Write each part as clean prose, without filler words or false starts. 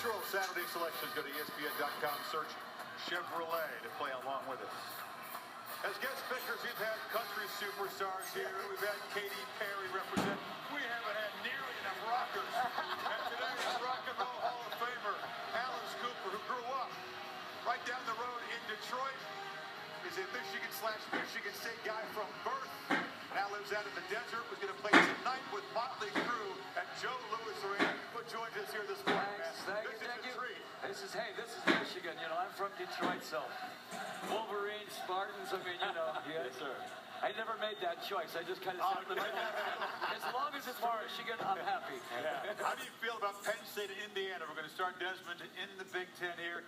virtual Saturday selection. Go to ESPN.com, search Chevrolet to play along with us. As guest speakers, we've had country superstars here. We've had Katy Perry represent. We haven't had nearly enough rockers. And today, a rock and roll Hall of Famer, Alice Cooper, who grew up right down the road in Detroit, is a Michigan State guy from birth. Now lives out in the desert. Was going to play tonight with Motley Crue at Joe Louis Arena. Who joins us here this morning, man? Thank you. This is Michigan. You know, I'm from Detroit, so Wolverines, Spartans. I mean, you know, yes, sir. I never made that choice. I just kind of said, as long as it's Michigan, I'm happy. Yeah. How do you feel about Penn State and Indiana? We're going to start, Desmond, in the Big Ten here.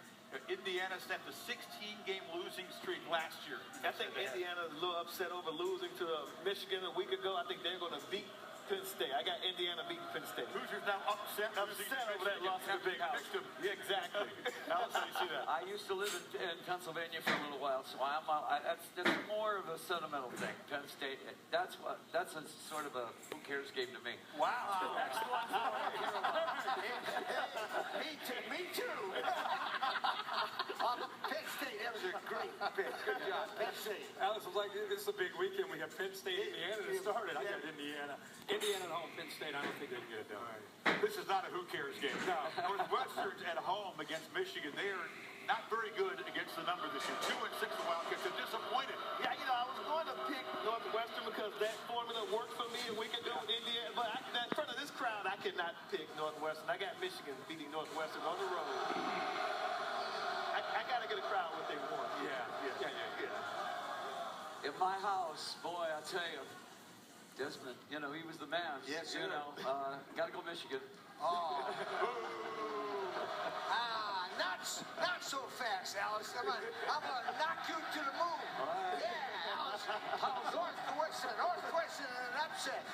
Indiana snapped a 16-game losing streak last year. I think Indiana is a little upset over losing to Michigan a week ago. I think they're going to beat Penn State. I got Indiana beating Penn State. Hoosiers now upset over that loss in the big house. Yeah, exactly. How do you see that? I used to live in Pennsylvania for a little while, so that's more of a sentimental thing. Penn State, that's a sort of a who cares game to me. Wow. Me too. Penn State, that was a great pick. Good job, Penn State. Alice was like, this is a big weekend. We have Penn State, Indiana to start it. I got Indiana. Indiana at home, Penn State, I don't think they can get it done. Right. This is not a who cares game. No. Northwestern's at home against Michigan. They are not very good against the number this year. 2-6 the Wildcats. They're disappointed. Yeah, you know, I was going to pick Northwestern because that formula worked for me a week ago with Indiana. But in front of this crowd, I could not pick Northwestern. I got Michigan beating Northwestern on the road. I got to get a crowd what they want. Yeah. In my house, boy, I tell you, Desmond, you know, he was the man. Yes, you know, got to go Michigan. Oh. Not so fast, Alice. I'm gonna knock you to the moon. Right. Yeah, Alice. Northwestern in an upset.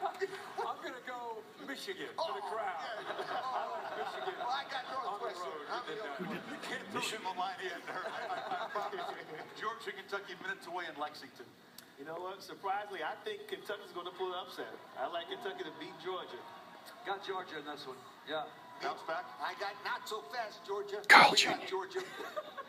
I'm going to go Michigan for the crowd. I like Michigan. Well, I got Northwestern. You can't throw him a line in there. I promise you. Georgia, Kentucky, minutes away in Lexington. You know what? Surprisingly, I think Kentucky's going to pull an upset. I like Kentucky to beat Georgia. Got Georgia in this one. Yeah. Bounce back. I got not so fast, Georgia. Carl We got Georgia.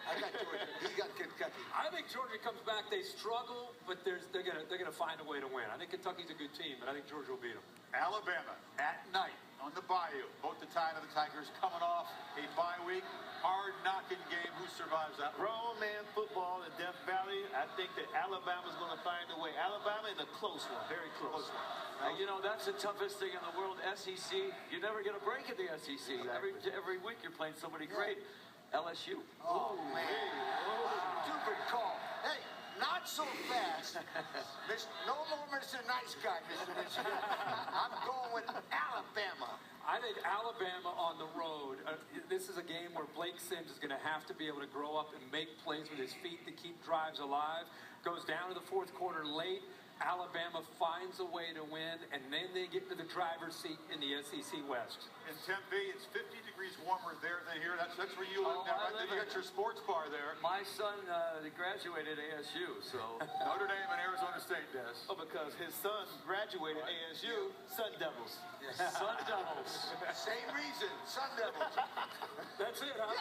I got Georgia. He got Kentucky. I think Georgia comes back. They struggle, but they're gonna find a way to win. I think Kentucky's a good team, but I think Georgia will beat them. Alabama at night on the Bayou. Both the Tide and the Tigers coming off a bye week. Hard knocking game. Who survives that? Grown man football in Death Valley. I think that Alabama's going to find a way. Alabama is a close one, very close. You know, that's the toughest thing in the world. SEC, you never get a break in the SEC. Exactly. Every week you're playing somebody great. LSU. Oh, man. Stupid call. Hey, not so fast. No more Mr. Nice Guy, Mr. Michigan. I'm going with Alabama. I think Alabama on the road. This is a game where Blake Sims is going to have to be able to grow up and make plays with his feet to keep drives alive. Goes down to the fourth quarter late. Alabama finds a way to win, and then they get to the driver's seat in the SEC West. In Tempe, it's 50 degrees warmer there than here. That's where you live now, right? You got your sports bar there. My son graduated ASU, so Notre Dame and Arizona State does. Oh, because his son graduated ASU, Sun Devils. Sun Devils. Same reason, Sun Devils. That's it, huh?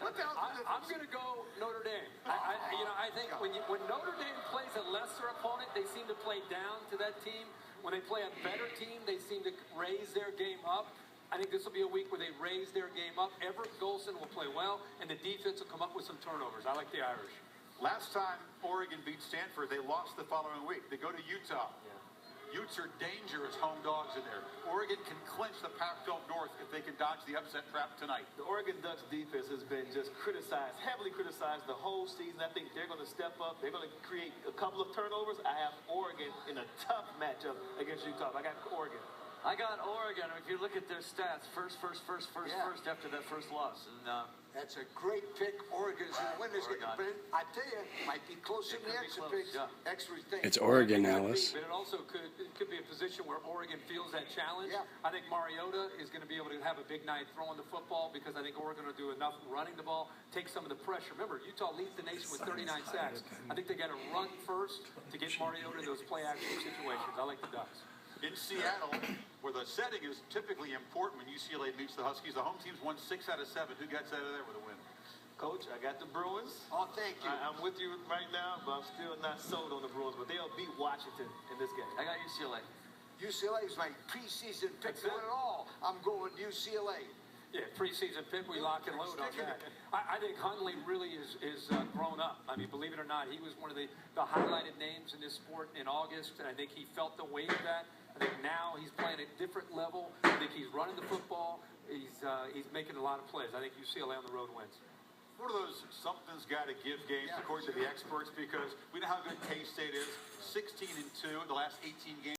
What the hell? I'm going to go Notre Dame. I think when Notre Dame plays a lesser opponent, they seem to play down to that team. When they play a better team, they seem to raise their game up. I think this will be a week where they raise their game up. Everett Golson will play well, and the defense will come up with some turnovers. I like the Irish. Last time Oregon beat Stanford, they lost the following week. They go to Utah. Utes are dangerous home dogs in there. Oregon can clinch the Pac-12 North if they can dodge the upset trap tonight. The Oregon Ducks defense has been just criticized, heavily criticized the whole season. I think they're going to step up. They're going to create a couple of turnovers. I have Oregon in a tough matchup against Utah. I got Oregon. I got Oregon. If you look at their stats, first after that first loss. And that's a great pick. Oregon's going to win this game. But I tell you, it might be close in the extra picks. Yeah. Extra thing. It's Oregon, Alice. But it also could be a position where Oregon feels that challenge. Yeah. I think Mariota is going to be able to have a big night throwing the football because I think Oregon will do enough running the ball, take some of the pressure. Remember, Utah leads the nation with 39 sacks. I think they got to run first to get Mariota in those play-action situations. I like the Ducks. in Seattle, where the setting is typically important when UCLA meets the Huskies. The home team's won 6 out of 7. Who gets out of there with a win? Coach, I got the Bruins. Oh, thank you. I'm with you right now, but I'm still not sold on the Bruins. But they'll beat Washington in this game. I got UCLA. UCLA is my preseason pick to win it all. I'm going UCLA. Yeah, preseason pick, we lock and load on that. I think Hundley really is grown up. I mean, believe it or not, he was one of the highlighted names in this sport in August, and I think he felt the weight of that. I think now he's playing at a different level. I think he's running the football. He's making a lot of plays. I think UCLA on the road wins. One of those something's got to give games, according to the experts, because we know how good K-State is. 16-2 in the last 18 games.